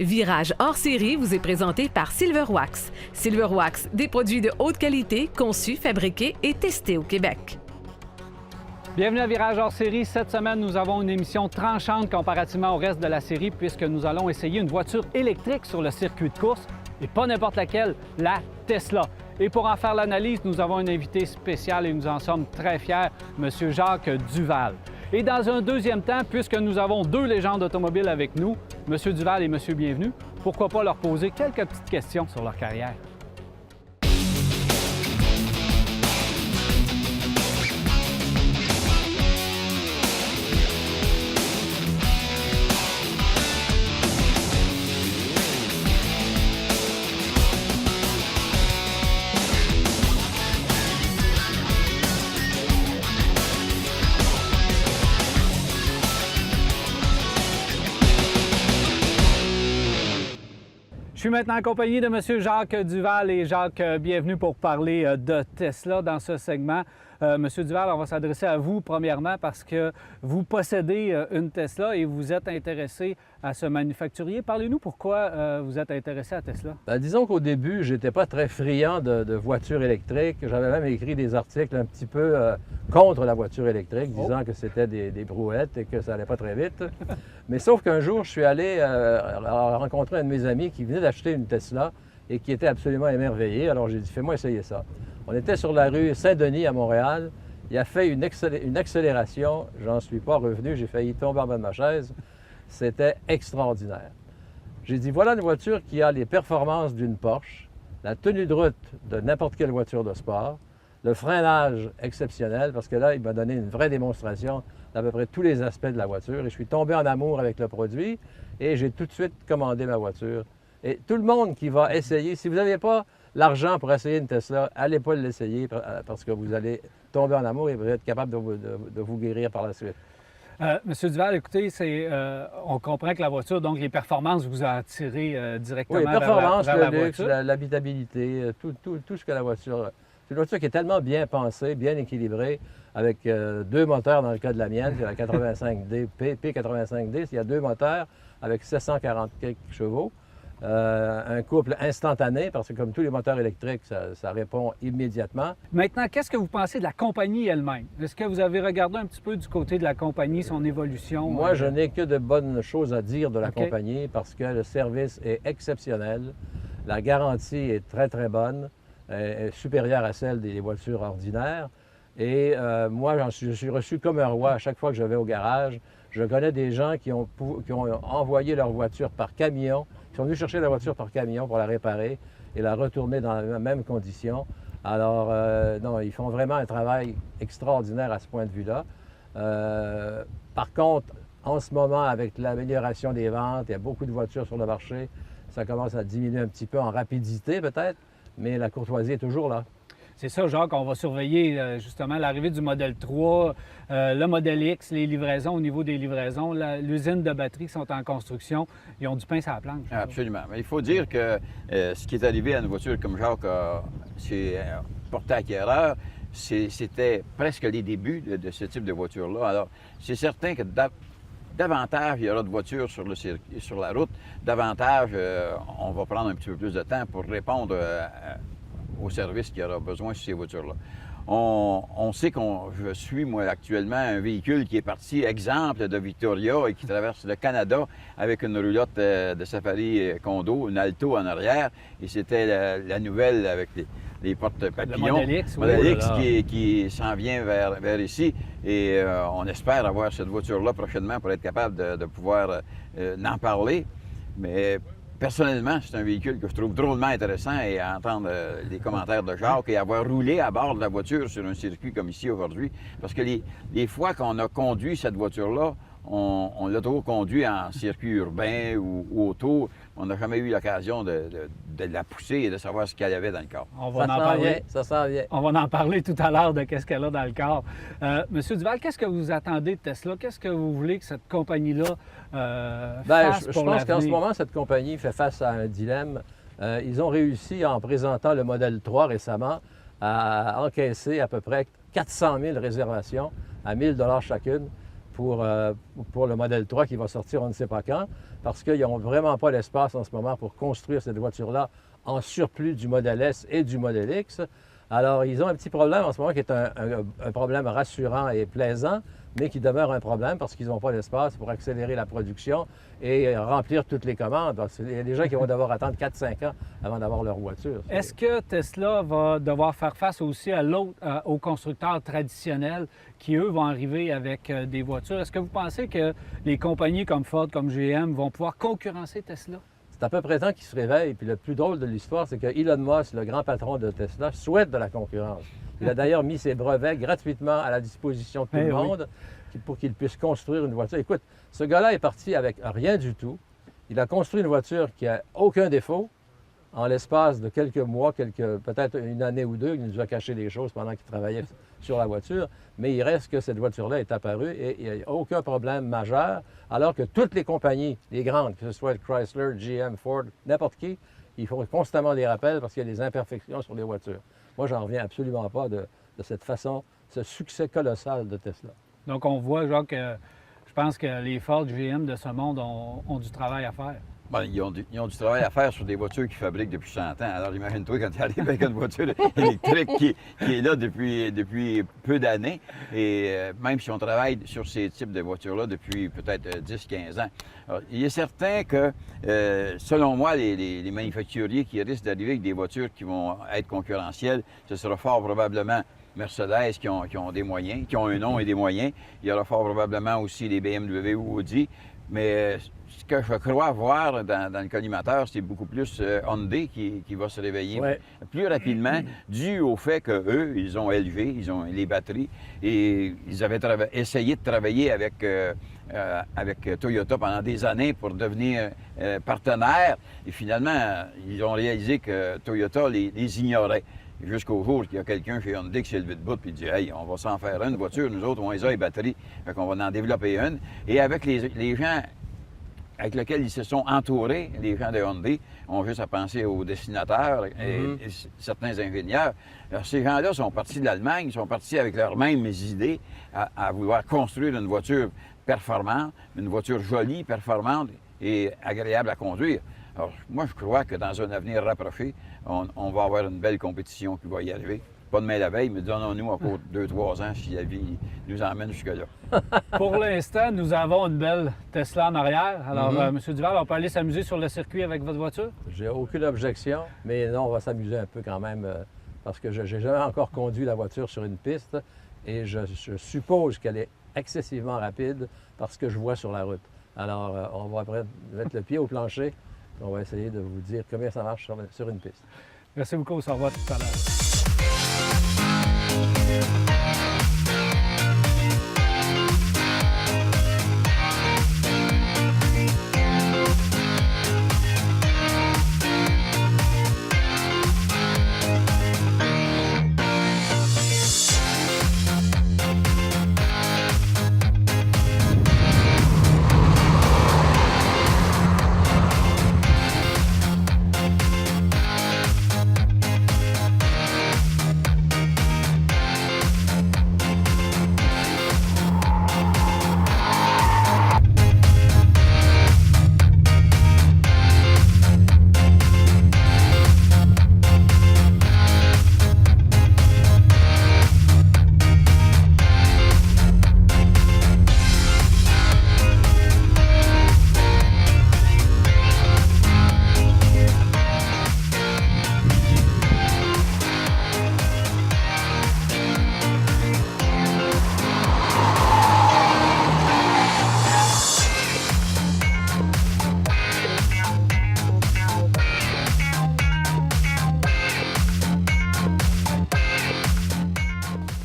Virage hors série vous est présenté par Silverwax. Silverwax, des produits de haute qualité conçus, fabriqués et testés au Québec. Bienvenue à Virage hors série. Cette semaine, nous avons une émission tranchante comparativement au reste de la série puisque nous allons essayer une voiture électrique sur le circuit de course et pas n'importe laquelle, la Tesla. Et pour en faire l'analyse, nous avons un invité spécial et nous en sommes très fiers, M. Jacques Duval. Et dans un deuxième temps, puisque nous avons deux légendes automobiles avec nous, M. Duval et M. Bienvenu, pourquoi pas leur poser quelques petites questions sur leur carrière. Je suis maintenant en compagnie de M. Jacques Duval et Jacques, bienvenue pour parler de Tesla dans ce segment. M. Duval, on va s'adresser à vous premièrement parce que vous possédez une Tesla et vous êtes intéressé à ce manufacturier. Parlez-nous pourquoi vous êtes intéressé à Tesla. Bien, disons qu'au début, je n'étais pas très friand de voitures électriques. J'avais même écrit des articles un petit peu contre la voiture électrique, disant que c'était des brouettes et que ça n'allait pas très vite. Mais sauf qu'un jour, je suis allé rencontrer un de mes amis qui venait d'acheter une Tesla et qui était absolument émerveillé. Alors j'ai dit, fais-moi essayer ça. On était sur la rue Saint-Denis à Montréal. Il a fait une accélération. J'en suis pas revenu. J'ai failli tomber en bas de ma chaise. C'était extraordinaire. J'ai dit, voilà une voiture qui a les performances d'une Porsche, la tenue de route de n'importe quelle voiture de sport, le freinage exceptionnel, parce que là, il m'a donné une vraie démonstration d'à peu près tous les aspects de la voiture. Et je suis tombé en amour avec le produit et j'ai tout de suite commandé ma voiture. Et tout le monde qui va essayer, si vous n'avez pas l'argent pour essayer une Tesla, allez pas l'essayer parce que vous allez tomber en amour et vous êtes capable de vous guérir par la suite. Monsieur Duval, écoutez, on comprend que la voiture, donc les performances vous a attiré directement oui, performance, vers la le luxe, voiture. l'habitabilité, tout ce que la voiture... C'est une voiture qui est tellement bien pensée, bien équilibrée, avec deux moteurs dans le cas de la mienne, c'est la 85D, P85D, il y a deux moteurs avec 740 quelques chevaux. Un couple instantané, parce que comme tous les moteurs électriques, ça répond immédiatement. Maintenant, qu'est-ce que vous pensez de la compagnie elle-même? Est-ce que vous avez regardé un petit peu du côté de la compagnie, son évolution? Moi, je n'ai que de bonnes choses à dire de la compagnie parce que le service est exceptionnel, la garantie est très, très bonne, est supérieure à celle des voitures ordinaires. Et moi, je suis reçu comme un roi à chaque fois que je vais au garage. Je connais des gens qui ont envoyé leur voiture par camion, qui sont venus chercher la voiture par camion pour la réparer et la retourner dans les mêmes conditions. Alors, non, ils font vraiment un travail extraordinaire à ce point de vue-là. Par contre, en ce moment, avec l'amélioration des ventes, il y a beaucoup de voitures sur le marché, ça commence à diminuer un petit peu en rapidité peut-être, mais la courtoisie est toujours là. C'est ça, Jacques, on va surveiller justement l'arrivée du modèle 3, le modèle X, les livraisons au niveau des livraisons, l'usine de batteries qui sont en construction. Ils ont du pain sur la planche. Absolument. Mais il faut dire que ce qui est arrivé à une voiture comme Jacques s'est porté acquéreur, c'était presque les débuts de ce type de voiture-là. Alors, c'est certain que davantage il y aura de voitures sur la route, davantage on va prendre un petit peu plus de temps pour répondre au service qu'il y aura besoin sur ces voitures-là. On sait je suis, moi, actuellement, un véhicule qui est parti, exemple, de Victoria et qui traverse le Canada avec une roulotte de safari condo, une Alto en arrière. Et c'était la nouvelle avec les porte-papillons. Le modèle X, Modèle X qui s'en vient vers ici. Et on espère avoir cette voiture-là prochainement pour être capable de pouvoir en parler. Mais personnellement, c'est un véhicule que je trouve drôlement intéressant et à entendre les commentaires de Jacques et avoir roulé à bord de la voiture sur un circuit comme ici aujourd'hui. Parce que les fois qu'on a conduit cette voiture-là, on l'a toujours conduit en circuit urbain ou auto. On n'a jamais eu l'occasion de la pousser et de savoir ce qu'elle y avait dans le corps. On va en parler. Ça s'en vient. On va en parler tout à l'heure de qu'est-ce qu'elle a dans le corps. Monsieur Duval, qu'est-ce que vous attendez de Tesla? Qu'est-ce que vous voulez que cette compagnie-là fasse pour je pense qu'en ce l'avenir? moment, cette compagnie fait face à un dilemme. Ils ont réussi, en présentant le modèle 3 récemment, à encaisser à peu près 400 000 réservations à 1 000 $ chacune. pour le Model 3 qui va sortir on ne sait pas quand, parce qu'ils n'ont vraiment pas l'espace en ce moment pour construire cette voiture-là en surplus du Model S et du Model X. Alors, ils ont un petit problème en ce moment qui est un problème rassurant et plaisant, mais qui demeure un problème parce qu'ils n'ont pas l'espace pour accélérer la production et remplir toutes les commandes. Il y a des gens qui vont devoir attendre 4-5 ans avant d'avoir leur voiture. Est-ce que Tesla va devoir faire face aussi aux constructeurs traditionnels qui, eux, vont arriver avec des voitures? Est-ce que vous pensez que les compagnies comme Ford, comme GM vont pouvoir concurrencer Tesla? C'est à peu près temps qu'ils se réveillent. Puis le plus drôle de l'histoire, c'est que Elon Musk, le grand patron de Tesla, souhaite de la concurrence. Il a d'ailleurs mis ses brevets gratuitement à la disposition de tout le monde pour qu'il puisse construire une voiture. Écoute, ce gars-là est parti avec rien du tout. Il a construit une voiture qui n'a aucun défaut. En l'espace de quelques mois, peut-être une année ou deux, il nous a caché des choses pendant qu'il travaillait sur la voiture. Mais il reste que cette voiture-là est apparue et il n'y a aucun problème majeur, alors que toutes les compagnies, les grandes, que ce soit Chrysler, GM, Ford, n'importe qui, ils font constamment des rappels parce qu'il y a des imperfections sur les voitures. Moi, j'en reviens absolument pas de cette façon, ce succès colossal de Tesla. Donc, on voit, Jacques, que je pense que les Ford, GM de ce monde ont du travail à faire. Bien, ils ont du travail à faire sur des voitures qu'ils fabriquent depuis 100 ans. Alors, imagine-toi quand tu arrives avec une voiture électrique qui est là depuis peu d'années. Et même si on travaille sur ces types de voitures-là depuis peut-être 10-15 ans. Alors, il est certain que, selon moi, les manufacturiers qui risquent d'arriver avec des voitures qui vont être concurrentielles, ce sera fort probablement Mercedes qui ont des moyens, qui ont un nom et des moyens. Il y aura fort probablement aussi les BMW ou Audi. Mais ce que je crois voir dans le collimateur, c'est beaucoup plus Hyundai qui va se réveiller plus rapidement, dû au fait qu'eux, ils ont élevé, ils ont les batteries et ils avaient essayé de travailler avec Toyota pendant des années pour devenir partenaires. Et finalement, ils ont réalisé que Toyota les ignorait. Jusqu'au jour qu'il y a quelqu'un chez Hyundai qui s'est levé de bout et dit « Hey, on va s'en faire une voiture, nous autres, on les a les batteries, fait qu'on va en développer une. » Et avec les gens avec lesquels ils se sont entourés, les gens de Hyundai, ont juste à penser aux dessinateurs et certains ingénieurs. Alors, ces gens-là sont partis de l'Allemagne, ils sont partis avec leurs mêmes idées à vouloir construire une voiture performante, une voiture jolie, performante et agréable à conduire. Alors, moi, je crois que dans un avenir rapproché, on va avoir une belle compétition qui va y arriver. Pas demain la veille, mais donnons-nous encore 2-3 ans si la vie nous emmène jusque-là. Pour l'instant, nous avons une belle Tesla en arrière. Alors, M. Duval, on peut aller s'amuser sur le circuit avec votre voiture? J'ai aucune objection, mais non, on va s'amuser un peu quand même parce que je n'ai jamais encore conduit la voiture sur une piste et je suppose qu'elle est excessivement rapide parce que je vois sur la route. Alors, on va après mettre le pied au plancher. On va essayer de vous dire combien ça marche sur une piste. Merci beaucoup. On se revoit tout à l'heure.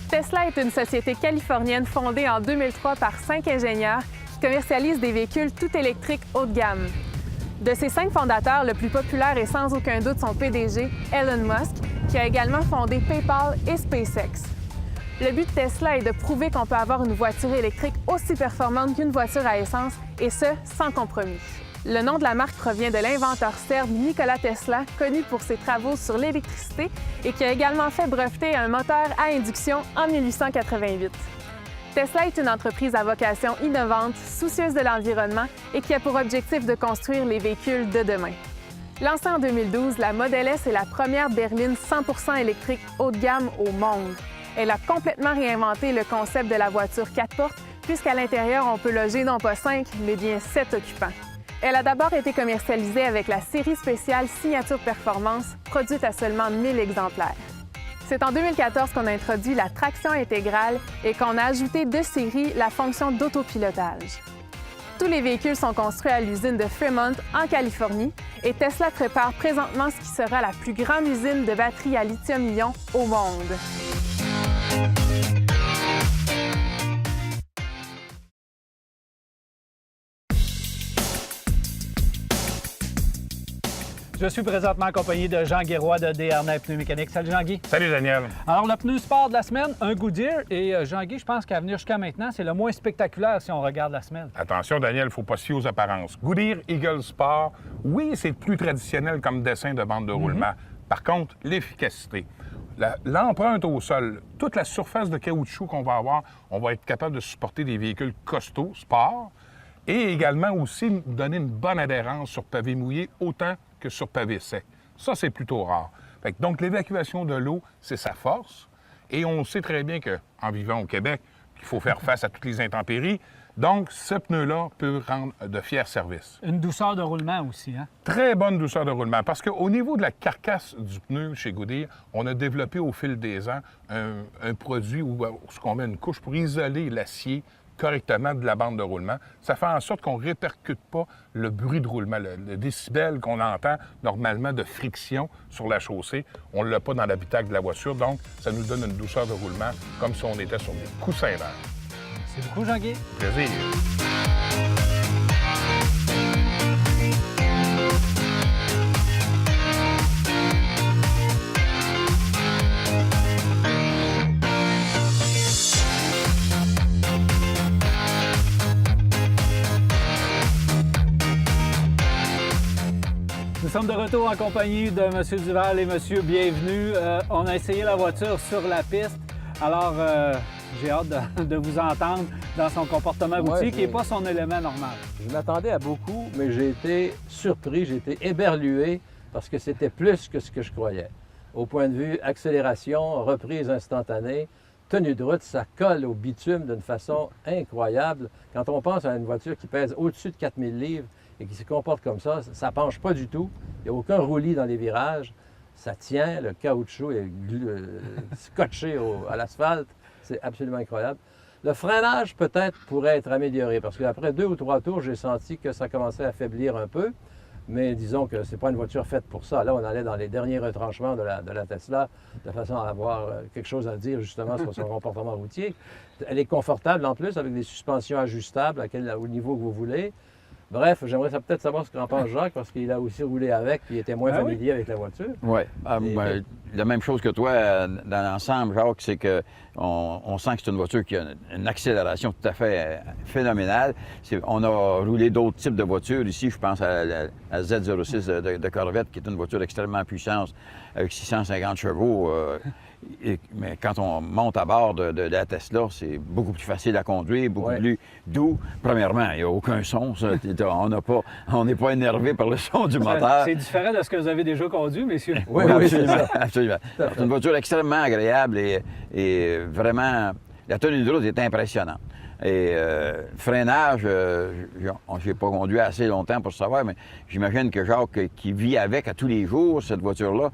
Tesla est une société californienne fondée en 2003 par 5 ingénieurs qui commercialisent des véhicules tout électriques haut de gamme. De ses 5 fondateurs, le plus populaire est sans aucun doute son PDG, Elon Musk, qui a également fondé PayPal et SpaceX. Le but de Tesla est de prouver qu'on peut avoir une voiture électrique aussi performante qu'une voiture à essence, et ce, sans compromis. Le nom de la marque provient de l'inventeur serbe Nikola Tesla, connu pour ses travaux sur l'électricité et qui a également fait breveter un moteur à induction en 1888. Tesla est une entreprise à vocation innovante, soucieuse de l'environnement et qui a pour objectif de construire les véhicules de demain. Lancée en 2012, la Model S est la première berline 100% électrique haut de gamme au monde. Elle a complètement réinventé le concept de la voiture 4 portes, puisqu'à l'intérieur, on peut loger non pas 5, mais bien 7 occupants. Elle a d'abord été commercialisée avec la série spéciale Signature Performance, produite à seulement 1000 exemplaires. C'est en 2014 qu'on a introduit la traction intégrale et qu'on a ajouté de série la fonction d'autopilotage. Tous les véhicules sont construits à l'usine de Fremont, en Californie, et Tesla prépare présentement ce qui sera la plus grande usine de batteries à lithium-ion au monde. Je suis présentement accompagné de Jean Guéroy de Desharnais Pneumécanique. Salut Jean-Guy. Salut Daniel. Alors, le pneu sport de la semaine, un Goodyear. Et Jean-Guy, je pense qu'à venir jusqu'à maintenant, c'est le moins spectaculaire si on regarde la semaine. Attention Daniel, il ne faut pas se fier aux apparences. Goodyear Eagle Sport, oui, c'est plus traditionnel comme dessin de bande de roulement. Par contre, l'efficacité, l'empreinte au sol, toute la surface de caoutchouc qu'on va avoir, on va être capable de supporter des véhicules costauds, sport, et également aussi donner une bonne adhérence sur pavé mouillé autant que sur pavé sec. Ça, c'est plutôt rare. Donc, l'évacuation de l'eau, c'est sa force. Et on sait très bien qu'en vivant au Québec, il faut faire face à toutes les intempéries. Donc, ce pneu-là peut rendre de fiers services. Une douceur de roulement aussi, hein? Très bonne douceur de roulement. Parce qu'au niveau de la carcasse du pneu chez Goodyear, on a développé au fil des ans un produit où ce qu'on met une couche pour isoler l'acier correctement de la bande de roulement. Ça fait en sorte qu'on ne répercute pas le bruit de roulement, le décibel qu'on entend normalement de friction sur la chaussée. On ne l'a pas dans l'habitacle de la voiture, donc ça nous donne une douceur de roulement comme si on était sur des coussins d'air. Merci beaucoup, Jean-Guy. Plaisir. Nous sommes de retour en compagnie de M. Duval et M. Bienvenu. On a essayé la voiture sur la piste. Alors, j'ai hâte de vous entendre dans son comportement routier, qui n'est pas son élément normal. Je m'attendais à beaucoup, mais j'ai été surpris, j'ai été éberlué parce que c'était plus que ce que je croyais. Au point de vue accélération, reprise instantanée, tenue de route, ça colle au bitume d'une façon incroyable. Quand on pense à une voiture qui pèse au-dessus de 4000 livres, et qui se comporte comme ça ne penche pas du tout. Il n'y a aucun roulis dans les virages. Ça tient, le caoutchouc est scotché à l'asphalte. C'est absolument incroyable. Le freinage, peut-être, pourrait être amélioré parce qu'après 2 ou 3 tours, j'ai senti que ça commençait à faiblir un peu. Mais disons que ce n'est pas une voiture faite pour ça. Là, on allait dans les derniers retranchements de la Tesla, de façon à avoir quelque chose à dire justement sur son comportement routier. Elle est confortable en plus, avec des suspensions ajustables au niveau que vous voulez. Bref, j'aimerais peut-être savoir ce qu'en pense Jacques, parce qu'il a aussi roulé avec, puis il était moins familier avec la voiture. Oui. La même chose que toi, dans l'ensemble, Jacques, c'est qu'on sent que c'est une voiture qui a une accélération tout à fait phénoménale. On a roulé d'autres types de voitures ici. Je pense à la Z06 de Corvette, qui est une voiture extrêmement puissante, avec 650 chevaux. Mais quand on monte à bord de la Tesla, c'est beaucoup plus facile à conduire, beaucoup plus doux. Premièrement, il n'y a aucun son. On n'est pas énervé par le son du moteur. C'est différent de ce que vous avez déjà conduit, messieurs. Oui, absolument. C'est une voiture extrêmement agréable et vraiment, la tenue de route est impressionnante. Et freinage, je n'ai pas conduit assez longtemps pour savoir, mais j'imagine que Jacques, qui vit avec à tous les jours, cette voiture-là,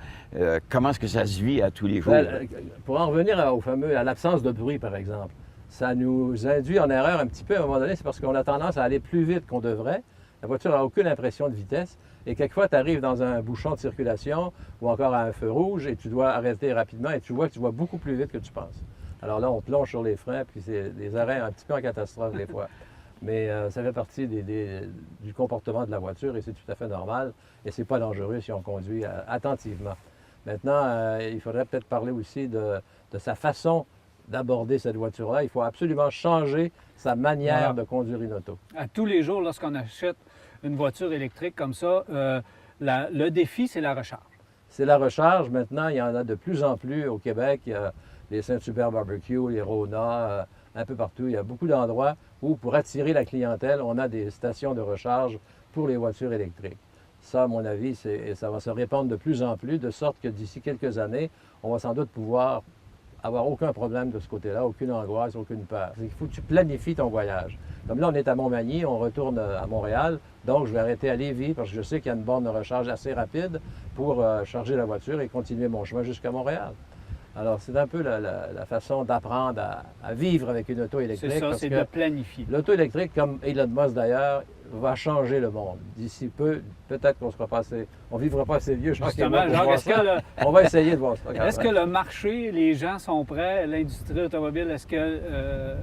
comment est-ce que ça se vit à tous les jours? Pour en revenir à l'absence de bruit, par exemple, ça nous induit en erreur un petit peu à un moment donné, c'est parce qu'on a tendance à aller plus vite qu'on devrait. La voiture n'a aucune impression de vitesse. Et quelquefois, tu arrives dans un bouchon de circulation ou encore à un feu rouge et tu dois arrêter rapidement et tu vois beaucoup plus vite que tu penses. Alors là, on plonge sur les freins, puis c'est des arrêts un petit peu en catastrophe des fois. Mais ça fait partie du comportement de la voiture et c'est tout à fait normal. Et c'est pas dangereux si on conduit attentivement. Maintenant, il faudrait peut-être parler aussi de sa façon d'aborder cette voiture-là. Il faut absolument changer sa manière de conduire une auto. À tous les jours, lorsqu'on achète une voiture électrique comme ça, le défi, c'est la recharge. C'est la recharge. Maintenant, il y en a de plus en plus au Québec. Il y a les Saint-Hubert Barbecue, les Rona, un peu partout. Il y a beaucoup d'endroits où, pour attirer la clientèle, on a des stations de recharge pour les voitures électriques. Ça, à mon avis, ça va se répandre de plus en plus, de sorte que d'ici quelques années, on va sans doute pouvoir avoir aucun problème de ce côté-là, aucune angoisse, aucune peur. Il faut que tu planifies ton voyage. Comme là, on est à Montmagny, on retourne à Montréal, donc je vais arrêter à Lévis parce que je sais qu'il y a une borne de recharge assez rapide pour charger la voiture et continuer mon chemin jusqu'à Montréal. Alors, c'est un peu la façon d'apprendre à vivre avec une auto électrique. C'est ça, parce c'est que de planifier. l'auto électrique, comme Elon Musk d'ailleurs, va changer le monde. D'ici peu, peut-être qu'on sera passé, on ne vivra pas assez vieux. Je pense Justement, Jacques, on va essayer de voir ça. Est-ce que le marché, les gens sont prêts, l'industrie automobile, est-ce que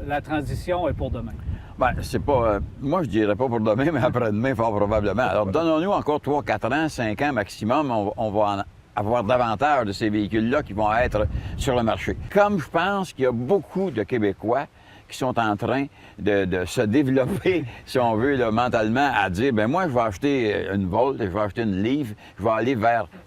la transition est pour demain? Bien, c'est pas. Moi, je dirais pas pour demain, mais après-demain, fort probablement. Alors, donnons-nous encore 3, 4 ans, 5 ans maximum, on va avoir davantage de ces véhicules-là qui vont être sur le marché. Comme je pense qu'il y a beaucoup de Québécois qui sont en train de se développer, si on veut, là, mentalement, à dire, bien, moi, je vais acheter une Volt, je vais acheter une Leaf, je vais aller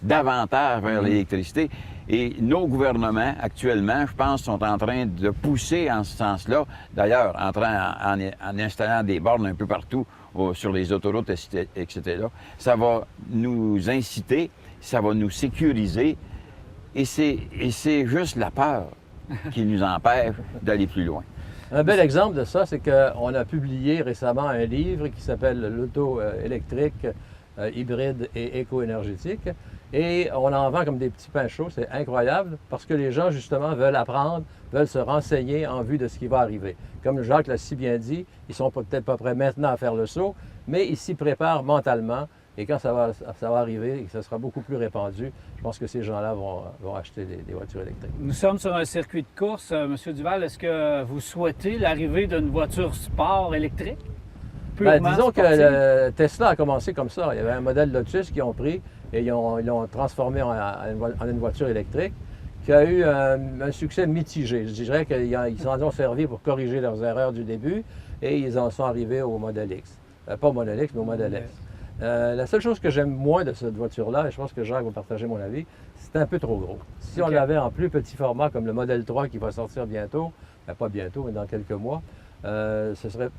davantage vers l'électricité. Et nos gouvernements, actuellement, je pense, sont en train de pousser en ce sens-là. D'ailleurs, en installant des bornes un peu partout sur les autoroutes, etc. Ça va nous inciter, ça va nous sécuriser. Et c'est juste la peur qui nous empêche d'aller plus loin. Un bel exemple de ça, c'est qu'on a publié récemment un livre qui s'appelle « L'auto électrique, hybride et éco-énergétique ». Et on en vend comme des petits pains chauds, c'est incroyable, parce que les gens, justement, veulent apprendre, veulent se renseigner en vue de ce qui va arriver. Comme Jacques l'a si bien dit, ils ne sont peut-être pas prêts maintenant à faire le saut, mais ils s'y préparent mentalement. Et quand ça va arriver et que ça sera beaucoup plus répandu, je pense que ces gens-là vont acheter des voitures électriques. Nous sommes sur un circuit de course. Monsieur Duval, est-ce que vous souhaitez l'arrivée d'une voiture sport électrique? Bien, disons que Tesla a commencé comme ça. Il y avait un modèle Lotus qu'ils ont pris et ils l'ont transformé en une voiture électrique qui a eu un succès mitigé. Je dirais qu'ils s'en ont servi pour corriger leurs erreurs du début et ils en sont arrivés au modèle X. Pas au modèle X, mais au modèle S. La seule chose que j'aime moins de cette voiture-là, et je pense que Jacques va partager mon avis, c'est un peu trop gros. Si on l'avait en plus petit format comme le modèle 3 qui va sortir bientôt, bien, pas bientôt, mais dans quelques mois, ce serait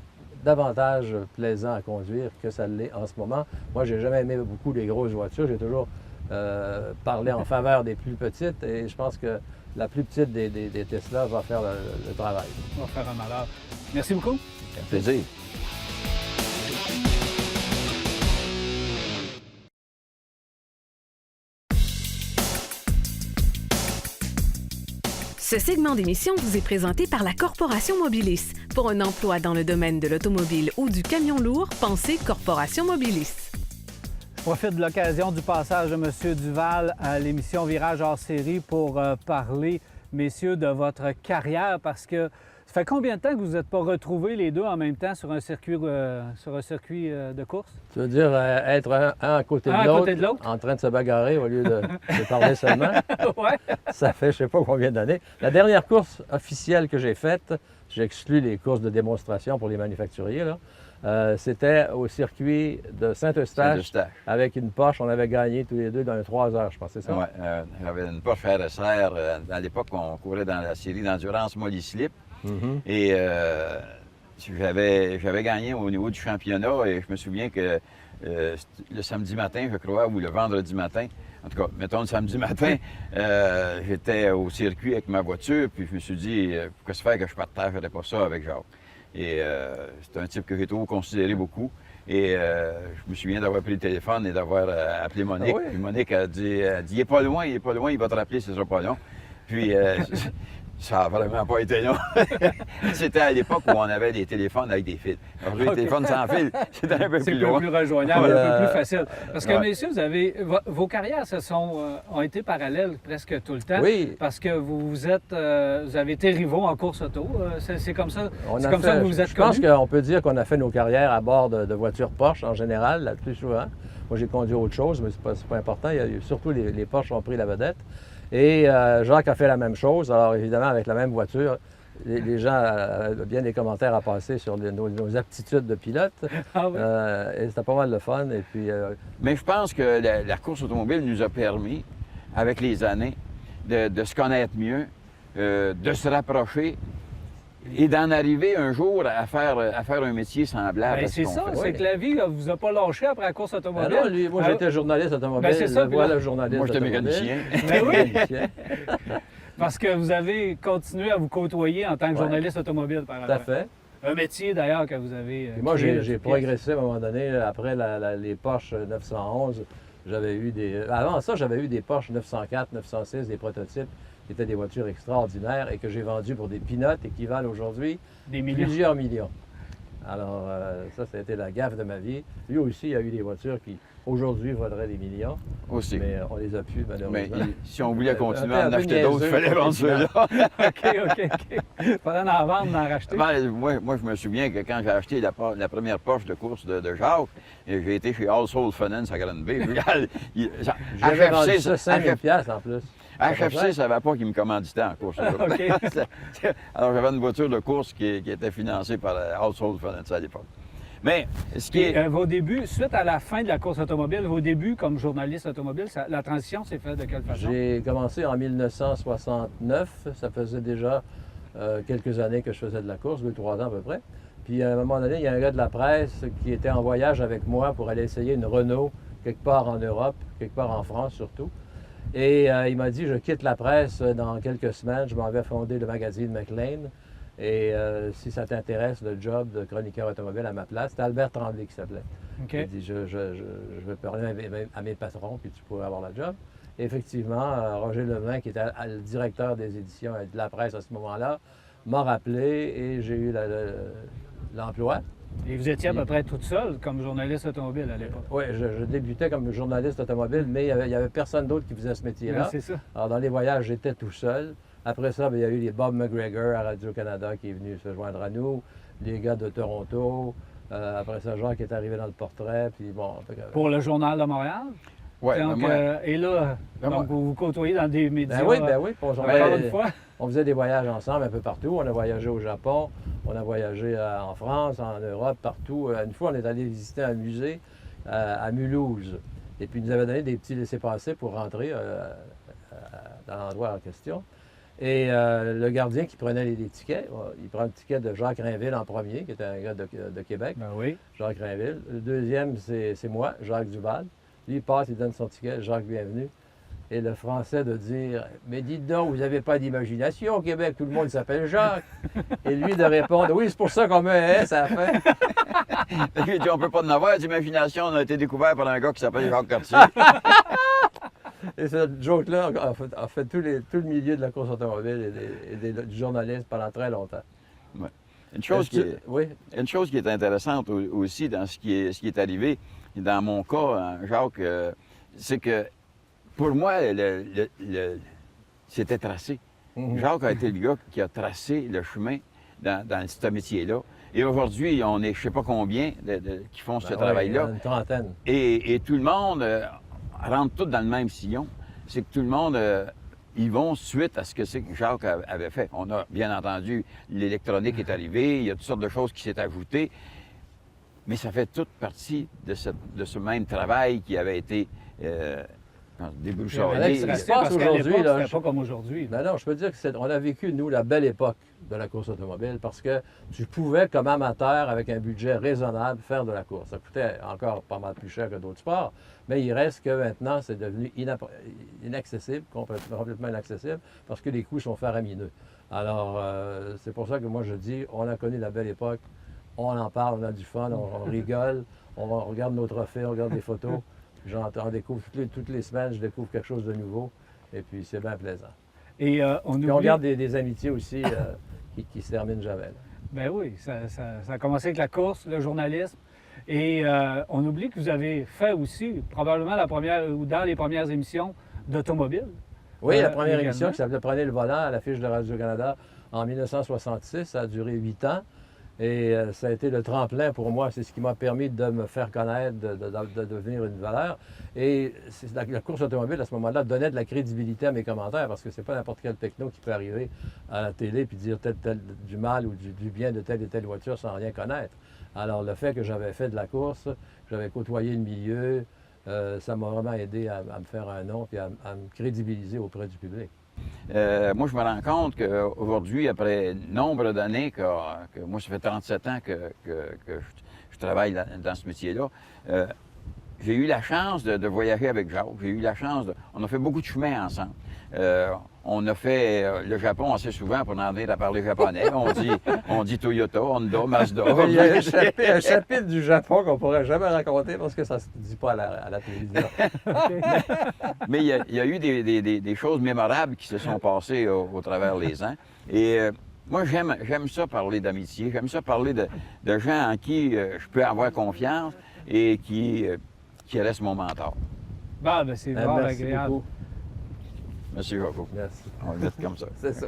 davantage plaisant à conduire que ça l'est en ce moment. Moi, j'ai jamais aimé beaucoup les grosses voitures. J'ai toujours parlé en faveur des plus petites et je pense que la plus petite des Tesla va faire le travail. On va faire un malheur. Merci beaucoup. Un plaisir. Ce segment d'émission vous est présenté par la Corporation Mobilis. Pour un emploi dans le domaine de l'automobile ou du camion lourd, pensez Corporation Mobilis. Je profite de l'occasion du passage de M. Duval à l'émission Virage hors série pour parler, messieurs, de votre carrière parce que ça fait combien de temps que vous n'êtes pas retrouvés les deux en même temps sur un circuit de course? Tu veux dire être un à côté de l'autre, en train de se bagarrer au lieu de parler seulement? Oui. Ça fait je ne sais pas combien d'années. La dernière course officielle que j'ai faite, j'exclus les courses de démonstration pour les manufacturiers, c'était au circuit de Saint-Eustache avec une Porsche. On avait gagné tous les deux dans 3 heures, je pense, c'est ça? Oui, j'avais une Porsche RSR. À l'époque, on courait dans la série d'endurance Molly Slip. Et j'avais gagné au niveau du championnat et je me souviens que le samedi matin, je crois, ou le vendredi matin, en tout cas, mettons le samedi matin, j'étais au circuit avec ma voiture, puis je me suis dit, pourquoi se faire que je partagerais pas ça avec Jacques? Et c'est un type que j'ai toujours considéré beaucoup. Et je me souviens d'avoir pris le téléphone et d'avoir appelé Monique. Ah oui? Puis Monique a dit, il est pas loin, il va te rappeler, ce sera pas long. Puis ça n'a vraiment pas été long. C'était à l'époque où on avait des téléphones avec des fils. Alors, les téléphones sans fil, c'était un peu plus loin. C'est plus rejoignable, un peu plus facile. Parce que, messieurs, vos carrières ont été parallèles presque tout le temps. Oui. Parce que vous avez été rivaux en course auto. C'est comme ça, que vous vous êtes connus. Je pense qu'on peut dire qu'on a fait nos carrières à bord de voitures Porsche en général, la plus souvent. Moi, j'ai conduit autre chose, mais c'est pas important. Surtout, les Porsche ont pris la vedette. Et Jacques a fait la même chose. Alors, évidemment, avec la même voiture, les gens avaient bien des commentaires à passer sur nos aptitudes de pilote. Ah oui? Et c'était pas mal de fun. Et puis, Mais je pense que la course automobile nous a permis, avec les années, de se connaître mieux, de se rapprocher et d'en arriver un jour à faire un métier semblable Ben, à ce c'est qu'on ça, fait. c'est que la vie ne vous a pas lâché après la course Ben automobile. non, lui, moi, j'étais journaliste automobile. Ben, c'est ça, puis voilà là- le journaliste Moi, j'étais automobile. mécanicien. Ben oui. Mécanicien. Parce que vous avez continué à vous côtoyer en tant que Ouais. journaliste automobile par Tout à après. fait. Un métier d'ailleurs que vous avez. Puis moi, créé de j'ai toutes pièces. progressé à un moment donné. Après les Porsche 911, j'avais eu des... Avant ça, j'avais eu des Porsche 904, 906, des prototypes qui étaient des voitures extraordinaires et que j'ai vendues pour des peanuts et qui valent aujourd'hui Des millions. plusieurs millions. Alors, ça a été la gaffe de ma vie. Lui aussi, il a eu des voitures qui, aujourd'hui, valeraient des millions, Aussi. mais on les a plus, Mais malheureusement. si on voulait continuer un à en peu acheter d'autres, il niaiseux, fallait vendre effectivement. ceux-là. OK. Fallait en vendre, en racheter. Ben, moi, je me souviens que quand j'ai acheté la première Porsche de course de Jacques, et j'ai été chez Household Finance à Granby. J'avais vendu HFC, ça 5 000 piastres en plus. HFC ne savait pas qu'il me commanditait en course. OK. Alors, j'avais une voiture de course qui était financée par Household Finance à l'époque. Mais ce qui Et, est... vos débuts, suite à la fin de la course automobile, vos débuts comme journaliste automobile, la transition s'est faite de quelle façon? J'ai commencé en 1969. Ça faisait déjà quelques années que je faisais de la course, 2-3 ans à peu près. Puis à un moment donné, il y a un gars de la presse qui était en voyage avec moi pour aller essayer une Renault quelque part en Europe, quelque part en France surtout. Et il m'a dit, je quitte la presse dans quelques semaines, je m'en vais fonder le magazine McLean. Et si ça t'intéresse, le job de chroniqueur automobile à ma place, c'était Albert Tremblay qui s'appelait. OK. Il dit, je vais parler à mes patrons, puis tu pourrais avoir le job. Et effectivement, Roger Levin, qui était le directeur des éditions et de la presse à ce moment-là, m'a rappelé et j'ai eu l'emploi. Et vous étiez à peu près toute seule comme journaliste automobile à l'époque. Oui, je débutais comme journaliste automobile, mais il n'y avait personne d'autre qui faisait ce métier-là. Ouais, c'est ça. Alors, dans les voyages, j'étais tout seul. Après ça, bien, il y a eu les Bob McGregor à Radio-Canada qui est venu se joindre à nous, les gars de Toronto. Après ça, Jacques est arrivé dans le portrait. Puis bon, Pour le Journal de Montréal. Ouais, Donc, ben, moi, et là, Ben, donc, vous vous côtoyez dans des médias. ben oui. Puis Encore une fois. on faisait des voyages ensemble un peu partout. On a voyagé au Japon, on a voyagé en France, en Europe, partout. Une fois, on est allé visiter un musée à Mulhouse. Et puis, il nous avait donné des petits laissez-passer pour rentrer dans l'endroit en question. Et le gardien qui prenait les tickets, il prend le ticket de Jacques Rainville en premier, qui était un gars de Québec, Ben oui. Jacques Rainville. Le deuxième, c'est moi, Jacques Duval. Lui, il passe, il donne son ticket, Jacques, bienvenue. Et le français de dire, mais dites donc, vous n'avez pas d'imagination au Québec, tout le monde s'appelle Jacques. Et lui de répondre, oui, c'est pour ça qu'on met un S à la fin. il dit, on ne peut pas en avoir d'imagination. On a été découvert par un gars qui s'appelle Jacques Cartier. Et cette joke-là a fait tout le milieu de la course automobile du journalisme pendant très longtemps. Une chose Oui. Une chose qui est intéressante aussi dans ce qui est arrivé, dans mon cas, Jacques, c'est que pour moi, c'était tracé. Mhm. Jacques a été le gars qui a tracé le chemin dans ce métier-là. Et aujourd'hui, on est je ne sais pas combien qui font ce Ben ouais, travail-là. il y en a une trentaine. Et tout le monde rentre tout dans le même sillon. C'est que tout le monde, ils vont suite à ce que c'est que Jacques avait fait. On a, bien entendu, l'électronique est arrivée, il y a toutes sortes de choses qui s'est ajoutées, mais ça fait toute partie de ce même travail qui avait été débroussaillé. Alex, Parce se passe qu'à aujourd'hui, l'époque, là, c'était pas comme aujourd'hui. Ben non, je peux dire qu'on a vécu, nous, la belle époque de la course automobile parce que tu pouvais, comme amateur, avec un budget raisonnable, faire de la course. Ça coûtait encore pas mal plus cher que d'autres sports, mais il reste que maintenant, c'est devenu inaccessible, complètement inaccessible, parce que les coûts sont faramineux. Alors, c'est pour ça que moi, je dis, on a connu la belle époque, on en parle, on a du fun, on rigole, on regarde nos trophées, on regarde des photos. On découvre toutes les semaines, je découvre quelque chose de nouveau, et puis c'est bien plaisant. Et on Puis oublie... on garde des amitiés aussi qui se terminent jamais. Ben oui, ça a commencé avec la course, le journalisme. Et on oublie que vous avez fait aussi, probablement la première ou dans les premières émissions d'automobile. Oui, la première également. émission qui s'appelait Prenez le volant à l'affiche de Radio-Canada en 1966, ça a duré 8 ans. Et ça a été le tremplin pour moi. C'est ce qui m'a permis de me faire connaître, de devenir une valeur. Et la course automobile, à ce moment-là, donnait de la crédibilité à mes commentaires parce que c'est pas n'importe quel techno qui peut arriver à la télé puis dire du mal ou du bien de telle et telle voiture sans rien connaître. Alors, le fait que j'avais fait de la course, j'avais côtoyé le milieu, ça m'a vraiment aidé à me faire un nom et à me crédibiliser auprès du public. moi, je me rends compte qu'aujourd'hui, après nombre d'années, que moi, ça fait 37 ans que je travaille dans ce métier-là, j'ai eu la chance de voyager avec Jacques. J'ai eu la chance on a fait beaucoup de chemin ensemble. On a fait le Japon assez souvent pour en venir à parler japonais. On dit Toyota, Honda, Mazda. Il y a un chapitre du Japon qu'on ne pourrait jamais raconter parce que ça ne se dit pas à la télévision. Mais il y a eu des choses mémorables qui se sont passées au travers les ans. Et moi, j'aime ça parler d'amitié. J'aime ça parler de gens en qui je peux avoir confiance et qui restent mon mentor. Bon, ben c'est vraiment Merci agréable. beaucoup. Monsieur Jaco. Merci. On va le mettre comme ça. C'est ça.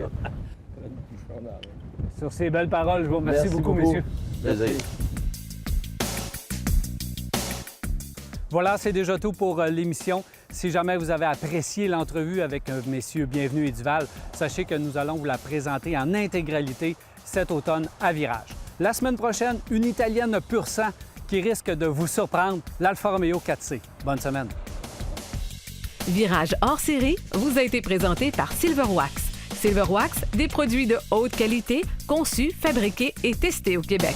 Sur ces belles paroles, je vous remercie Merci beaucoup, beaucoup. messieurs. Plaisir. Voilà, c'est déjà tout pour l'émission. Si jamais vous avez apprécié l'entrevue avec messieurs Bienvenue et Duval, sachez que nous allons vous la présenter en intégralité cet automne à Virage. La semaine prochaine, une Italienne pur sang qui risque de vous surprendre, l'Alfa Romeo 4C. Bonne semaine. Virage hors série vous a été présenté par Silverwax. Silverwax, des produits de haute qualité conçus, fabriqués et testés au Québec.